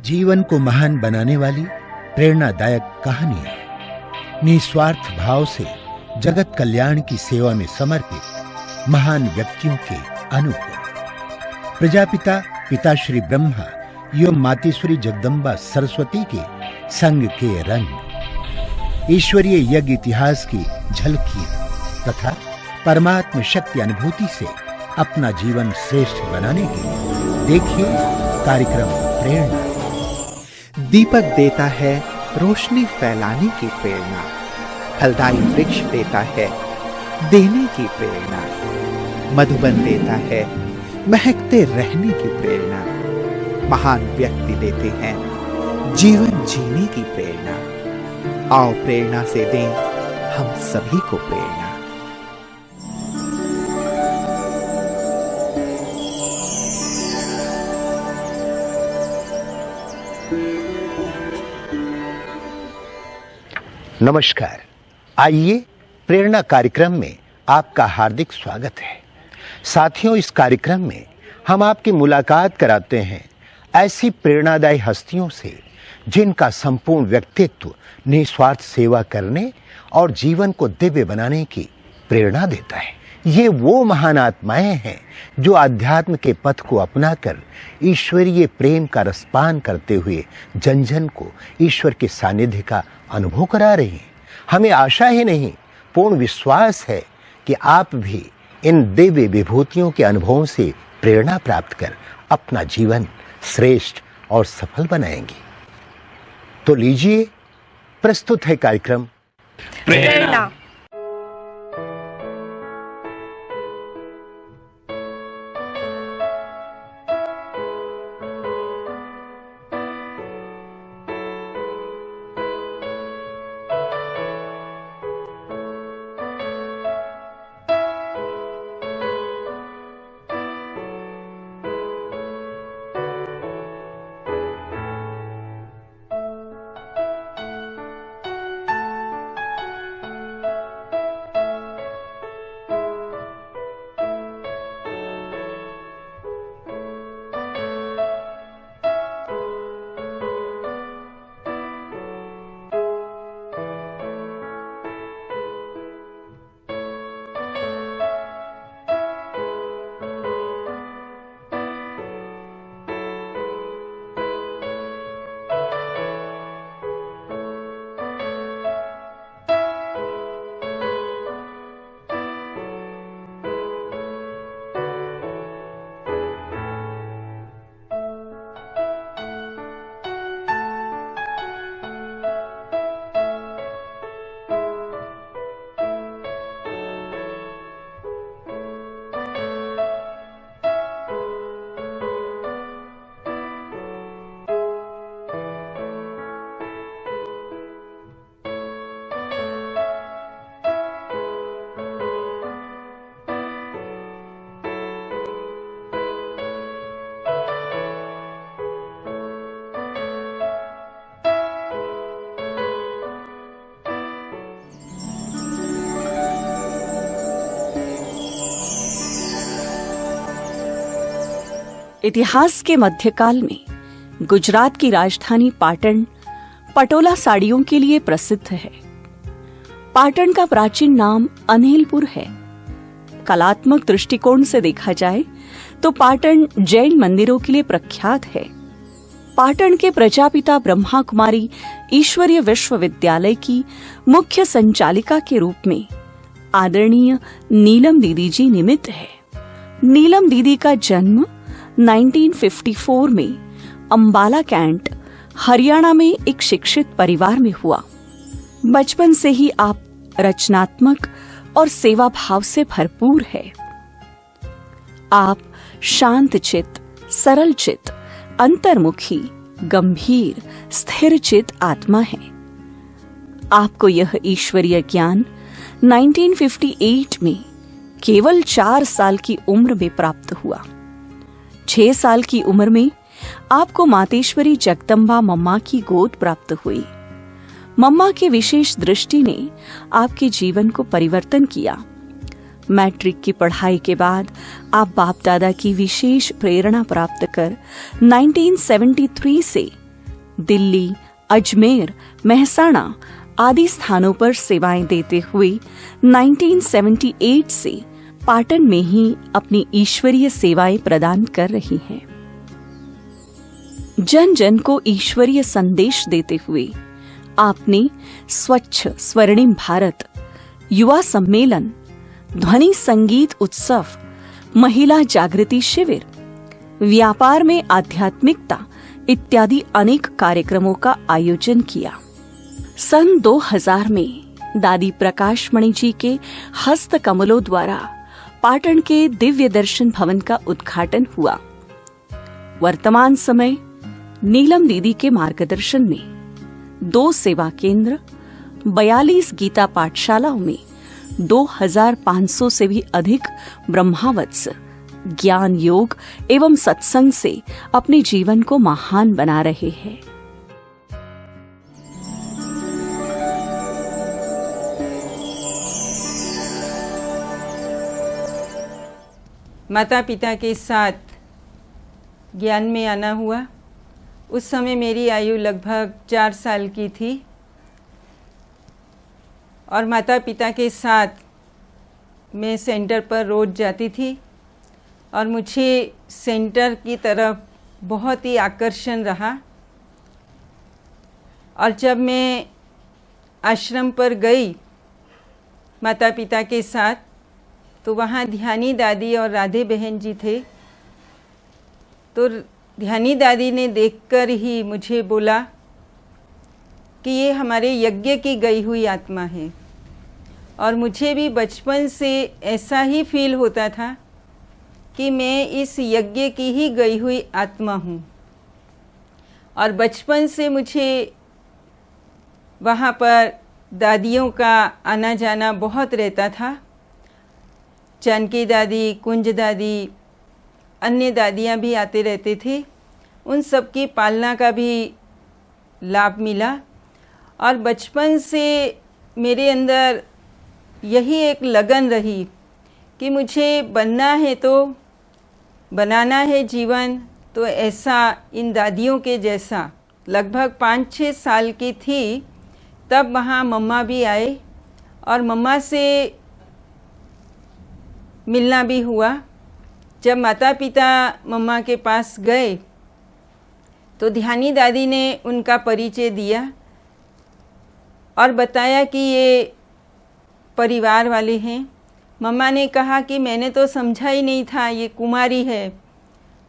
जीवन को महान बनाने वाली प्रेरणादायक कहानियां, निस्वार्थ भाव से जगत कल्याण की सेवा में समर्पित महान व्यक्तियों के अनुभव। प्रजापिता पिताश्री ब्रह्मा एवं मातेश्वरी जगदम्बा सरस्वती के संग के रंग, ईश्वरीय यज्ञ इतिहास की झलकियां तथा परमात्म शक्ति अनुभूति से अपना जीवन श्रेष्ठ बनाने के लिए देखिए कार्यक्रम प्रेरणा। दीपक देता है रोशनी फैलाने की प्रेरणा, फलदायी वृक्ष देता है देने की प्रेरणा, मधुबन देता है महकते रहने की प्रेरणा, महान व्यक्ति देते हैं जीवन जीने की प्रेरणा। आओ प्रेरणा से दें हम सभी को प्रेरणा। नमस्कार, आइए प्रेरणा कार्यक्रम में आपका हार्दिक स्वागत है। साथियों, इस कार्यक्रम में हम आपकी मुलाकात कराते हैं ऐसी प्रेरणादायी हस्तियों से जिनका संपूर्ण व्यक्तित्व निस्वार्थ सेवा करने और जीवन को दिव्य बनाने की प्रेरणा देता है। ये वो महान आत्माएं हैं जो आध्यात्म के पथ को अपनाकर ईश्वरीय प्रेम का रसपान करते हुए जन जन को ईश्वर के सानिध्य का अनुभव करा रही हैं। हमें आशा ही नहीं, पूर्ण विश्वास है कि आप भी इन दिव्य विभूतियों के अनुभवों से प्रेरणा प्राप्त कर अपना जीवन श्रेष्ठ और सफल बनाएंगे। तो लीजिए, प्रस्तुत है कार्यक्रम प्रेरणा। इतिहास के मध्यकाल में गुजरात की राजधानी पाटन पटोला साड़ियों के लिए प्रसिद्ध है। पाटन का प्राचीन नाम अनिलपुर है। कलात्मक दृष्टिकोण से देखा जाए तो पाटन जैन मंदिरों के लिए प्रख्यात है। पाटन के प्रजापिता ब्रह्मा कुमारी ईश्वरीय विश्वविद्यालय की मुख्य संचालिका के रूप में आदरणीय नीलम दीदी जी निमित्त है। नीलम दीदी का जन्म 1954 में अंबाला कैंट, हरियाणा में एक शिक्षित परिवार में हुआ। बचपन से ही आप रचनात्मक और सेवा भाव से भरपूर है। आप शांतचित्त, सरलचित्त, अंतर्मुखी, गंभीर, स्थिरचित्त आत्मा है। आपको यह ईश्वरीय ज्ञान 1958 में केवल 4 साल की उम्र में प्राप्त हुआ। 6 साल की उम्र में आपको मातेश्वरी जगदम्बा मम्मा की गोद प्राप्त हुई। मम्मा की विशेष दृष्टि ने आपके जीवन को परिवर्तन किया। मैट्रिक की पढ़ाई के बाद आप बाप दादा की विशेष प्रेरणा प्राप्त कर 1973 से दिल्ली, अजमेर, मेहसाणा आदि स्थानों पर सेवाएं देते हुए 1978 से पाटन में ही अपनी ईश्वरीय सेवाएं प्रदान कर रही हैं। जन जन को ईश्वरीय संदेश देते हुए आपने स्वच्छ स्वर्णिम भारत, युवा सम्मेलन, ध्वनि संगीत उत्सव, महिला जागृति शिविर, व्यापार में आध्यात्मिकता इत्यादि अनेक कार्यक्रमों का आयोजन किया। सन 2000 में दादी प्रकाश मणि जी के हस्त कमलों द्वारा पाटन के दिव्य दर्शन भवन का उद्घाटन हुआ। वर्तमान समय नीलम दीदी के मार्गदर्शन में 2 सेवा केंद्र, 42 गीता पाठशालाओं में 2500 से भी अधिक ब्रह्मावत्स ज्ञान, योग एवं सत्संग से अपने जीवन को महान बना रहे हैं। माता पिता के साथ ज्ञान में आना हुआ। उस समय मेरी आयु लगभग 4 साल की थी और माता पिता के साथ मैं सेंटर पर रोज जाती थी और मुझे सेंटर की तरफ बहुत ही आकर्षण रहा। और जब मैं आश्रम पर गई माता पिता के साथ, तो वहाँ ध्यानी दादी और राधे बहन जी थे। तो ध्यानी दादी ने देखकर ही मुझे बोला कि ये हमारे यज्ञ की गई हुई आत्मा है। और मुझे भी बचपन से ऐसा ही फील होता था कि मैं इस यज्ञ की ही गई हुई आत्मा हूँ। और बचपन से मुझे वहाँ पर दादियों का आना जाना बहुत रहता था। जानकी दादी, कुंज दादी, अन्य दादियाँ भी आते रहते थे। उन सब की पालना का भी लाभ मिला। और बचपन से मेरे अंदर यही एक लगन रही कि मुझे बनना है तो बनाना है जीवन तो ऐसा इन दादियों के जैसा। लगभग 5-6 साल की थी तब वहाँ मम्मा भी आए और मम्मा से मिलना भी हुआ। जब माता पिता मम्मा के पास गए तो ध्यानी दादी ने उनका परिचय दिया और बताया कि ये परिवार वाले हैं। मम्मा ने कहा कि मैंने तो समझा ही नहीं था ये कुमारी है,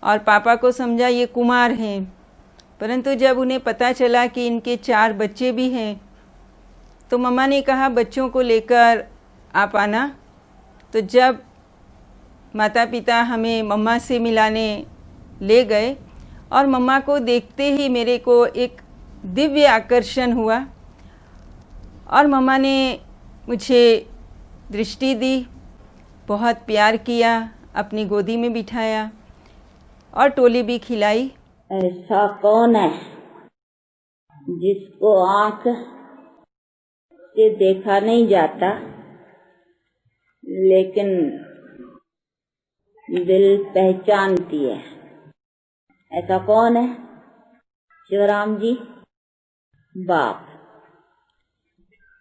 और पापा को समझा ये कुमार हैं। परंतु जब उन्हें पता चला कि इनके 4 बच्चे भी हैं तो मम्मा ने कहा बच्चों को लेकर आप आना। तो जब माता पिता हमें मम्मा से मिलाने ले गए और मम्मा को देखते ही मेरे को एक दिव्य आकर्षण हुआ और मम्मा ने मुझे दृष्टि दी, बहुत प्यार किया, अपनी गोदी में बिठाया और टोली भी खिलाई। ऐसा कौन है जिसको आँख से देखा नहीं जाता लेकिन दिल पहचानती है? ऐसा कौन है? शिवराम जी, बाप।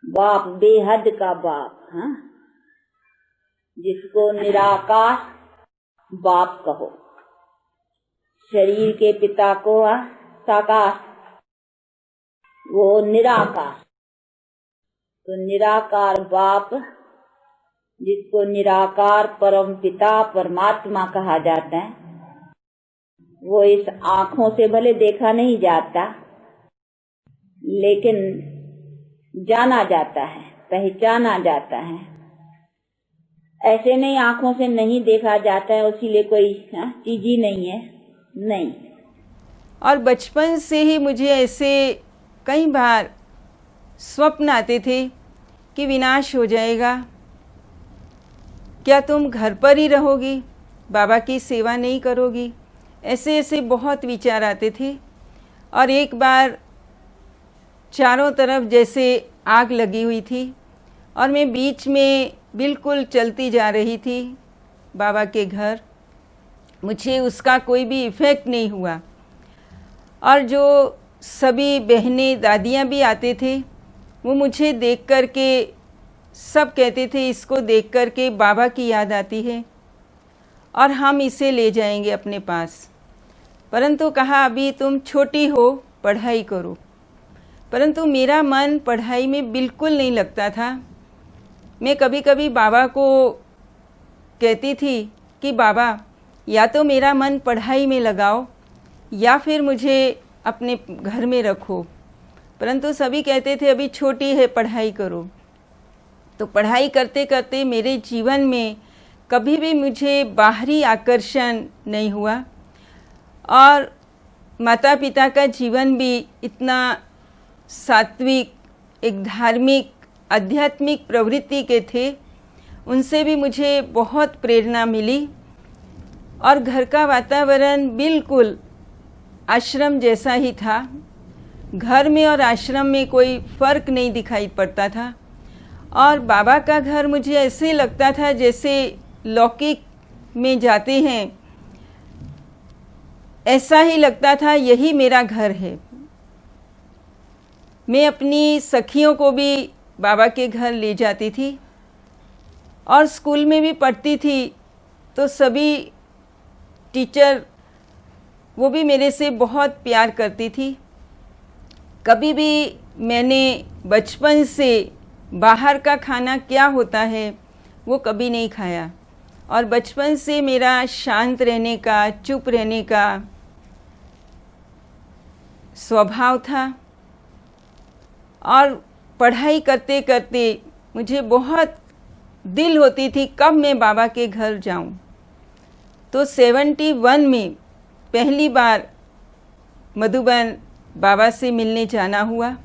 बाप बेहद का बाप, हाँ, जिसको निराकार बाप कहो। शरीर के पिता को साकार, वो निराकार। तो निराकार बाप जिसको निराकार परम पिता परमात्मा कहा जाता है, वो इस आँखों से भले देखा नहीं जाता लेकिन जाना जाता है, पहचाना जाता है। ऐसे नहीं आँखों से नहीं देखा जाता है इसीलिए कोई चीज ही नहीं है, नहीं। और बचपन से ही मुझे ऐसे कई बार स्वप्न आते थे कि विनाश हो जाएगा, क्या तुम घर पर ही रहोगी, बाबा की सेवा नहीं करोगी। ऐसे ऐसे बहुत विचार आते थे। और एक बार चारों तरफ जैसे आग लगी हुई थी और मैं बीच में बिल्कुल चलती जा रही थी बाबा के घर। मुझे उसका कोई भी इफ़ेक्ट नहीं हुआ। और जो सभी बहनें दादियाँ भी आते थे। वो मुझे देख कर के सब कहते थे इसको देख कर के बाबा की याद आती है और हम इसे ले जाएंगे अपने पास। परंतु कहा अभी तुम छोटी हो, पढ़ाई करो। परंतु मेरा मन पढ़ाई में बिल्कुल नहीं लगता था। मैं कभी कभी बाबा को कहती थी कि बाबा या तो मेरा मन पढ़ाई में लगाओ या फिर मुझे अपने घर में रखो। परंतु सभी कहते थे अभी छोटी है, पढ़ाई करो। तो पढ़ाई करते करते मेरे जीवन में कभी भी मुझे बाहरी आकर्षण नहीं हुआ और माता पिता का जीवन भी इतना सात्विक, एक धार्मिक, आध्यात्मिक प्रवृत्ति के थे। उनसे भी मुझे बहुत प्रेरणा मिली और घर का वातावरण बिल्कुल आश्रम जैसा ही था। घर में और आश्रम में कोई फ़र्क नहीं दिखाई पड़ता था और बाबा का घर मुझे ऐसे लगता था जैसे लौकिक में जाते हैं, ऐसा ही लगता था यही मेरा घर है। मैं अपनी सखियों को भी बाबा के घर ले जाती थी और स्कूल में भी पढ़ती थी तो सभी टीचर वो भी मेरे से बहुत प्यार करती थी। कभी भी मैंने बचपन से बाहर का खाना क्या होता है वो कभी नहीं खाया और बचपन से मेरा शांत रहने का, चुप रहने का स्वभाव था और पढ़ाई करते करते मुझे बहुत दिल होती थी कब मैं बाबा के घर जाऊं। तो 71 में पहली बार मधुबन बाबा से मिलने जाना हुआ।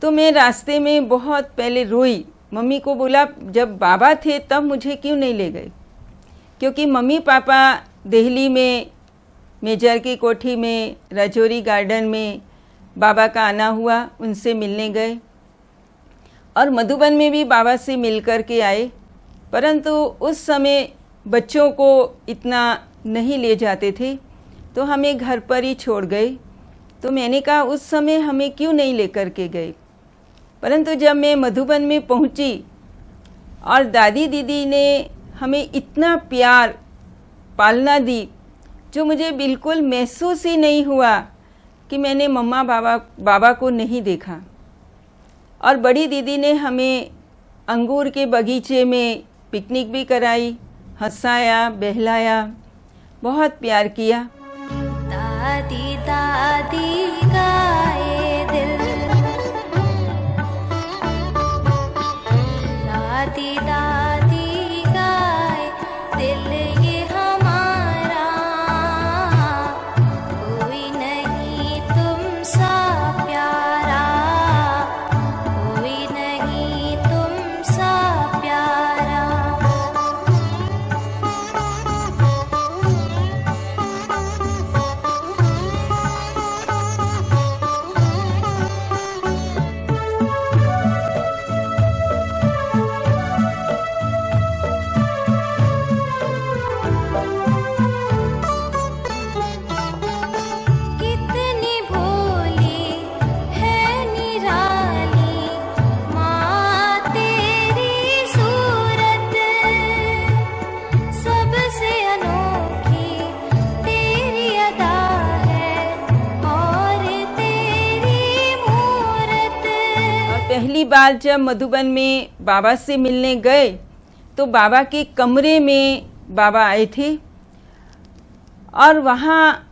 तो मैं रास्ते में बहुत पहले रोई, मम्मी को बोला जब बाबा थे तब मुझे क्यों नहीं ले गए, क्योंकि मम्मी पापा दिल्ली में मेजर की कोठी में राजौरी गार्डन में बाबा का आना हुआ, उनसे मिलने गए और मधुबन में भी बाबा से मिल कर के आए। परंतु उस समय बच्चों को इतना नहीं ले जाते थे तो हमें घर पर ही छोड़ गए। तो मैंने कहा उस समय हमें क्यों नहीं लेकर के गए। परंतु जब मैं मधुबन में पहुंची और दादी दीदी ने हमें इतना प्यार पालना दी जो मुझे बिल्कुल महसूस ही नहीं हुआ कि मैंने मम्मा बाबा को नहीं देखा। और बड़ी दीदी ने हमें अंगूर के बगीचे में पिकनिक भी कराई, हंसाया, बहलाया, बहुत प्यार किया। दादी दादी गाए दिल, दादी दादी गाए दिल ये हमारा, कोई नहीं तुम सा प्यारा, कोई नहीं तुम सा प्यारा। कितनी भोली है निराली माँ तेरी सूरत, सबसे अनोखी तेरी अदा है और तेरी मूरत। और पहली बार जब मधुबन में बाबा से मिलने गए तो बाबा के कमरे में बाबा आए थे और वहाँ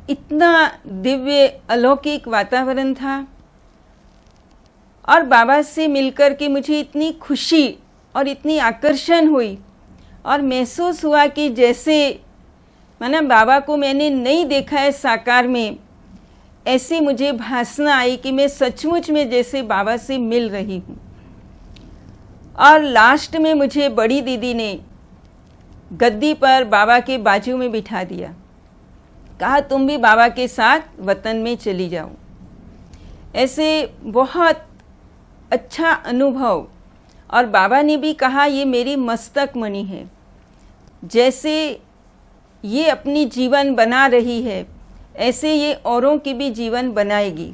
इतना दिव्य अलौकिक वातावरण था और बाबा से मिलकर के मुझे इतनी खुशी और इतनी आकर्षण हुई और महसूस हुआ कि जैसे माना बाबा को मैंने नहीं देखा है साकार में, ऐसी मुझे भासना आई कि मैं सचमुच में जैसे बाबा से मिल रही हूँ। और लास्ट में मुझे बड़ी दीदी ने गद्दी पर बाबा के बाजू में बिठा दिया, कहा तुम भी बाबा के साथ वतन में चली जाओ। ऐसे बहुत अच्छा अनुभव। और बाबा ने भी कहा ये मेरी मस्तक मणि है, जैसे ये अपनी जीवन बना रही है ऐसे ये औरों की भी जीवन बनाएगी।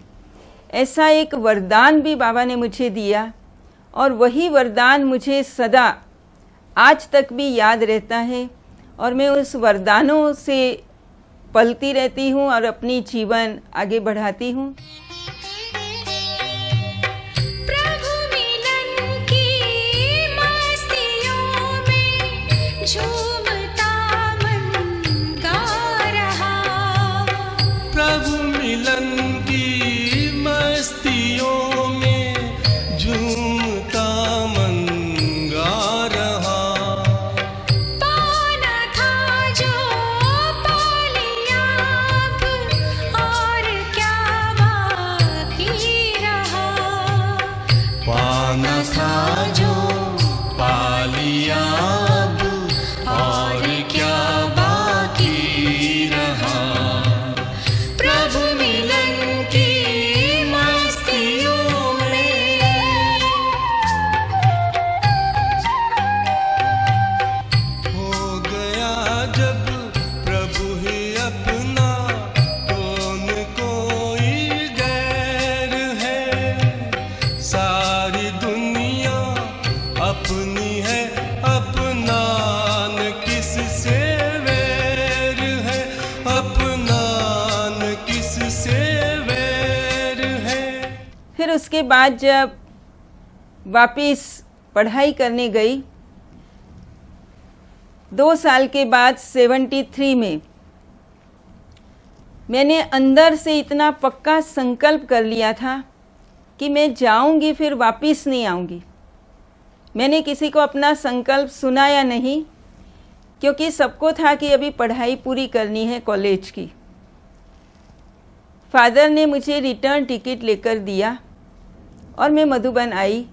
ऐसा एक वरदान भी बाबा ने मुझे दिया और वही वरदान मुझे सदा आज तक भी याद रहता है और मैं उस वरदानों से पलती रहती हूँ और अपनी जीवन आगे बढ़ाती हूँ। प्रभु मिलन की मस्तियों में झूमता मन गा रहा। प्रभु मिलन की मस्तियों में झूमता मन गा रहा। पाना था जो पा लिया अब और क्या बाकी रहा। पाना था जो पा लिया अब और क्या बाकी रहा। प्रभु मिलन की मस्तियों में। हो गया जब प्रभु ही अपना, कौन कोई गैर है। सारी दुनिया अपनी है, अपना न किससे वैर है, अपना न किससे वैर है। फिर उसके बाद जब वापस पढ़ाई करने गई 2 साल के बाद 73 में मैंने अंदर से इतना पक्का संकल्प कर लिया था कि मैं जाऊंगी फिर वापस नहीं आऊंगी। मैंने किसी को अपना संकल्प सुनाया नहीं क्योंकि सबको था कि अभी पढ़ाई पूरी करनी है कॉलेज की। फादर ने मुझे रिटर्न टिकट लेकर दिया और मैं मधुबन आई।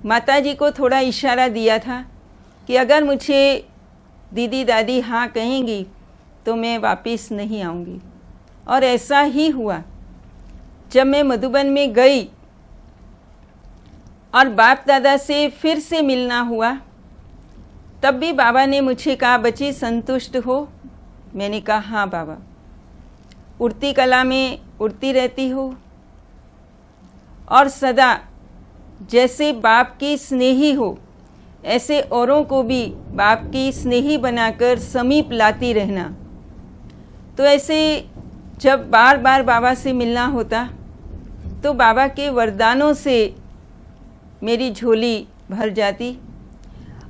माताजी को थोड़ा इशारा दिया था कि अगर मुझे दीदी दादी हाँ कहेंगी तो मैं वापस नहीं आऊँगी और ऐसा ही हुआ। जब मैं मधुबन में गई और बाप दादा से फिर से मिलना हुआ तब भी बाबा ने मुझे कहा बच्ची संतुष्ट हो। मैंने कहा हाँ बाबा। उड़ती कला में उड़ती रहती हो और सदा जैसे बाप की स्नेही हो ऐसे औरों को भी बाप की स्नेही बनाकर समीप लाती रहना। तो ऐसे जब बार बार बाबा से मिलना होता तो बाबा के वरदानों से मेरी झोली भर जाती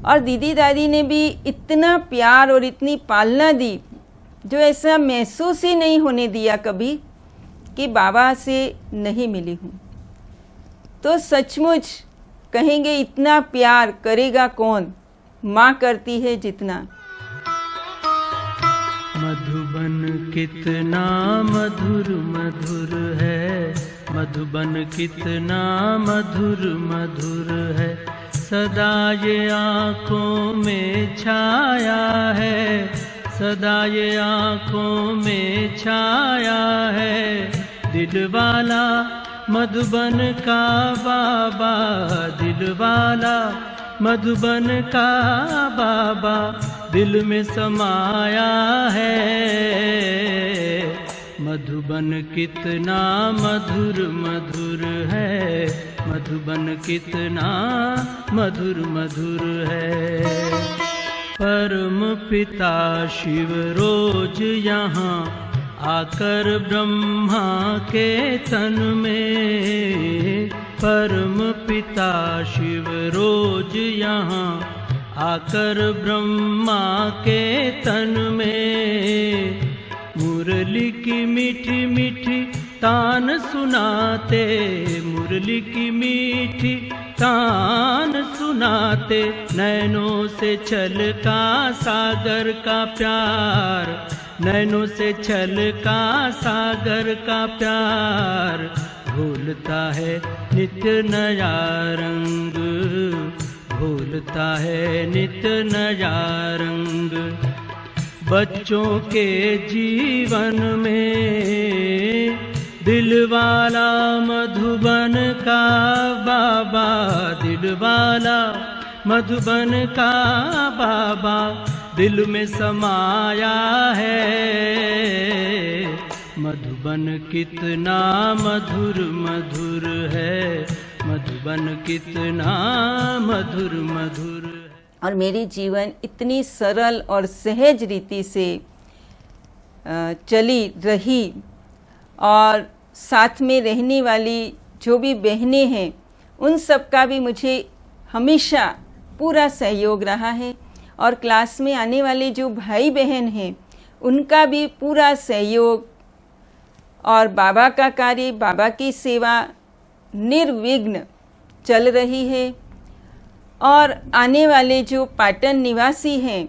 और दीदी दादी ने भी इतना प्यार और इतनी पालना दी जो ऐसा महसूस ही नहीं होने दिया कभी कि बाबा से नहीं मिली हूँ। तो सचमुच कहेंगे इतना प्यार करेगा कौन, माँ करती है जितना। मधुबन कितना मधुर मधुर है, मधुबन कितना मधुर मधुर है, सदा ये आँखों में छाया है, सदा ये आँखों में छाया है। दिल वाला मधुबन का बाबा, दिल वाला मधुबन का बाबा दिल में समाया है। मधुबन कितना मधुर मधुर है, मधुबन कितना मधुर मधुर है। परम पिता शिव रोज यहाँ आकर ब्रह्मा के तन में, परम पिता शिव रोज यहाँ आकर ब्रह्मा के तन में, मुरली की मीठी मीठी तान सुनाते, मुरली की मीठी तान सुनाते, नैनों से छलका सागर का प्यार, नैनों से छलका सागर का प्यार, घोलता है नित्य नया रंग, घोलता है नित्य नया रंग। बच्चों के जीवन में दिल वाला मधुबन का बाबा, दिल वाला मधुबन का बाबा दिल में समाया है। मधुबन कितना मधुर मधुर है, मधुबन कितना मधुर मधुर है। और मेरी जीवन इतनी सरल और सहज रीति से चली रही, और साथ में रहने वाली जो भी बहनें हैं उन सब का भी मुझे हमेशा पूरा सहयोग रहा है, और क्लास में आने वाले जो भाई बहन हैं उनका भी पूरा सहयोग, और बाबा का कार्य, बाबा की सेवा निर्विघ्न चल रही है। और आने वाले जो पाटन निवासी हैं,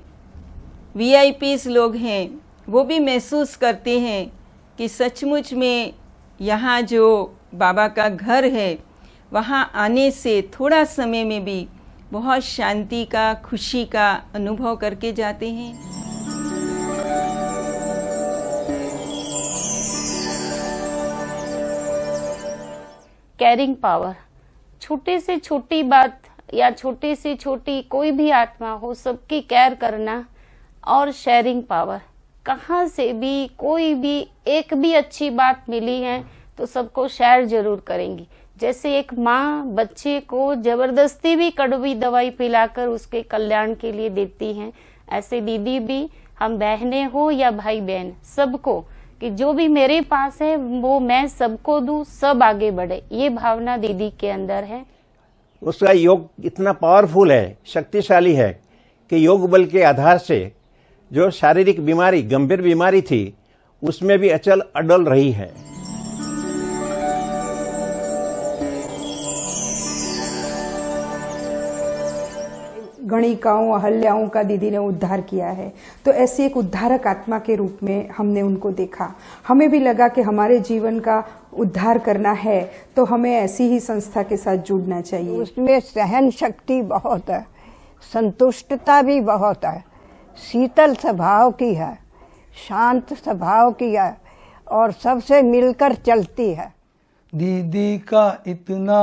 VIPs लोग हैं, वो भी महसूस करते हैं कि सचमुच में यहाँ जो बाबा का घर है वहाँ आने से थोड़ा समय में भी बहुत शांति का, खुशी का अनुभव करके जाते हैं। कैरिंग पावर, छोटी से छोटी बात या छोटी से छोटी कोई भी आत्मा हो, सबकी केयर करना। और शेयरिंग पावर, कहाँ से भी कोई भी एक भी अच्छी बात मिली है तो सबको शेयर जरूर करेंगी। जैसे एक माँ बच्चे को जबरदस्ती भी कड़वी दवाई पिलाकर उसके कल्याण के लिए देती हैं, ऐसे दीदी भी, हम बहनें हो या भाई बहन, सबको कि जो भी मेरे पास है वो मैं सबको दूं, सब आगे बढ़े, ये भावना दीदी के अंदर है। उसका योग इतना पावरफुल है, शक्तिशाली है कि योग बल के आधार से जो शारीरिक बीमारी, गंभीर बीमारी थी, उसमें भी अचल अडल रही है। गणिकाओं, अहल्याओं का दीदी ने उद्धार किया है, तो ऐसी एक उद्धारक आत्मा के रूप में हमने उनको देखा। हमें भी लगा कि हमारे जीवन का उद्धार करना है तो हमें ऐसी ही संस्था के साथ जुड़ना चाहिए। उसमें सहन शक्ति बहुत है, संतुष्टता भी बहुत है, शीतल स्वभाव की है, शांत स्वभाव की है, और सबसे मिलकर चलती है। दीदी का इतना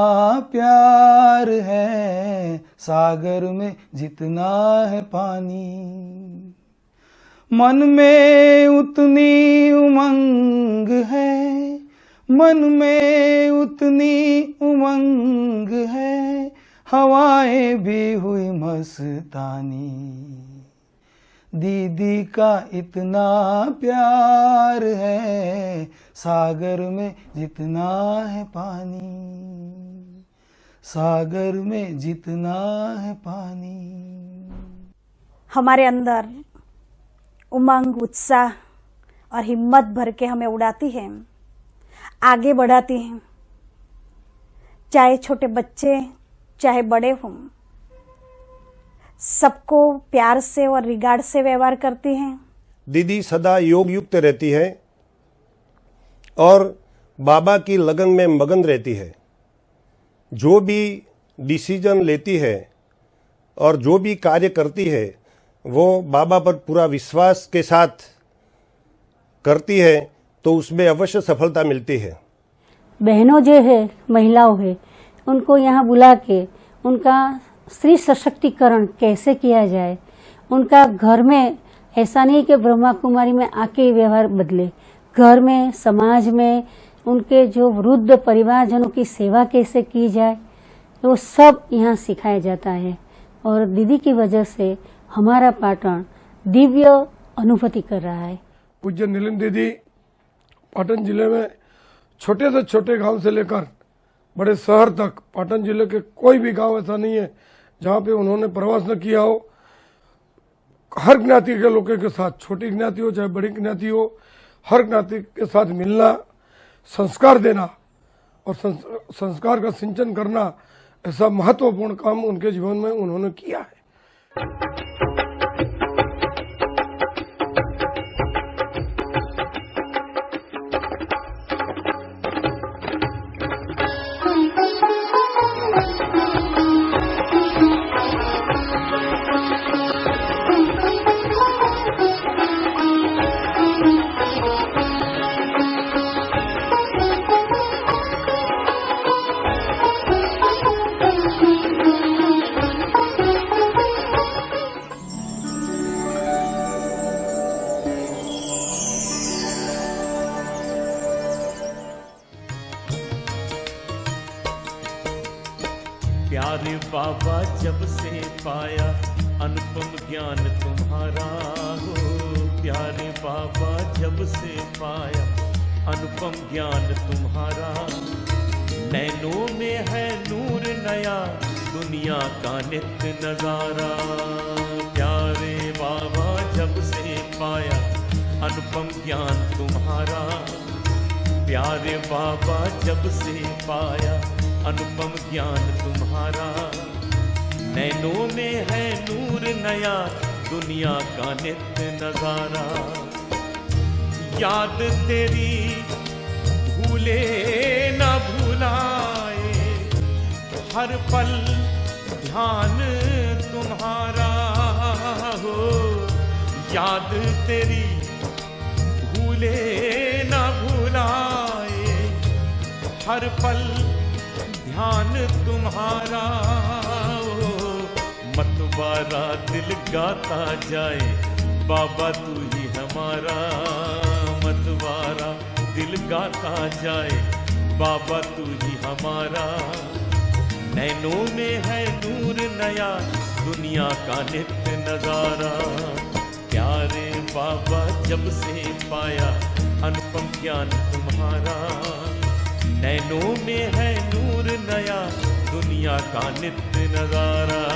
प्यार है, सागर में जितना है पानी, मन में उतनी उमंग है, मन में उतनी उमंग है, हवाएं भी हुई मस्तानी। दीदी का इतना प्यार है, सागर में जितना है पानी, सागर में जितना है पानी। हमारे अंदर उमंग, उत्साह और हिम्मत भर के हमें उड़ाती है, आगे बढ़ाती है। चाहे छोटे बच्चे चाहे बड़े हों, सबको प्यार से और रिगार्ड से व्यवहार करती हैं। दीदी सदा योग युक्त रहती है और बाबा की लगन में मगन रहती है। जो भी डिसीजन लेती है और जो भी कार्य करती है वो बाबा पर पूरा विश्वास के साथ करती है, तो उसमें अवश्य सफलता मिलती है। बहनों जो है, महिलाओं है, उनको यहाँ बुला के उनका स्त्री सशक्तिकरण कैसे किया जाए, उनका घर में ऐसा नहीं कि ब्रह्मा कुमारी में आके व्यवहार बदले, घर में, समाज में उनके जो वृद्ध परिवारजनों की सेवा कैसे की जाए, वो सब यहाँ सिखाया जाता है। और दीदी की वजह से हमारा पाटन दिव्य अनुभूति कर रहा है। पूज्य नीलम दीदी पाटन जिले में छोटे से छोटे गांव से लेकर बड़े शहर तक, पाटन जिले के कोई भी गांव ऐसा नहीं है जहां पे उन्होंने प्रवास न किया हो। हर ज्ञाति के लोगों के साथ, छोटी ज्ञाति हो चाहे बड़ी ज्ञाति हो, हर ज्ञाति के साथ मिलना, संस्कार देना और संस्कार का सिंचन करना, ऐसा महत्वपूर्ण काम उनके जीवन में उन्होंने किया है। बाबा जब से पाया अनुपम ज्ञान तुम्हारा हो। प्यारे बाबा जब से पाया अनुपम ज्ञान तुम्हारा। नैनों में है नूर नया दुनिया का नित्य नजारा। प्यारे बाबा जब से पाया अनुपम ज्ञान तुम्हारा। प्यारे बाबा जब से पाया अनुपम ज्ञान तुम्हारा। नैनों में है नूर नया दुनिया का नित्य नजारा। याद तेरी भूले न भुलाए, हर पल ध्यान तुम्हारा हो। याद तेरी भूले न भुलाए, हर पल ध्यान तुम्हारा हो। मतवारा दिल गाता जाए बाबा तू ही हमारा। मतवारा दिल गाता जाए बाबा तू ही हमारा। नैनों में है नूर नया दुनिया का नित्य नजारा। प्यारे बाबा जब से पाया अनुपम ज्ञान तुम्हारा। नैनों में है नूर नया दुनिया का नित्य नजारा।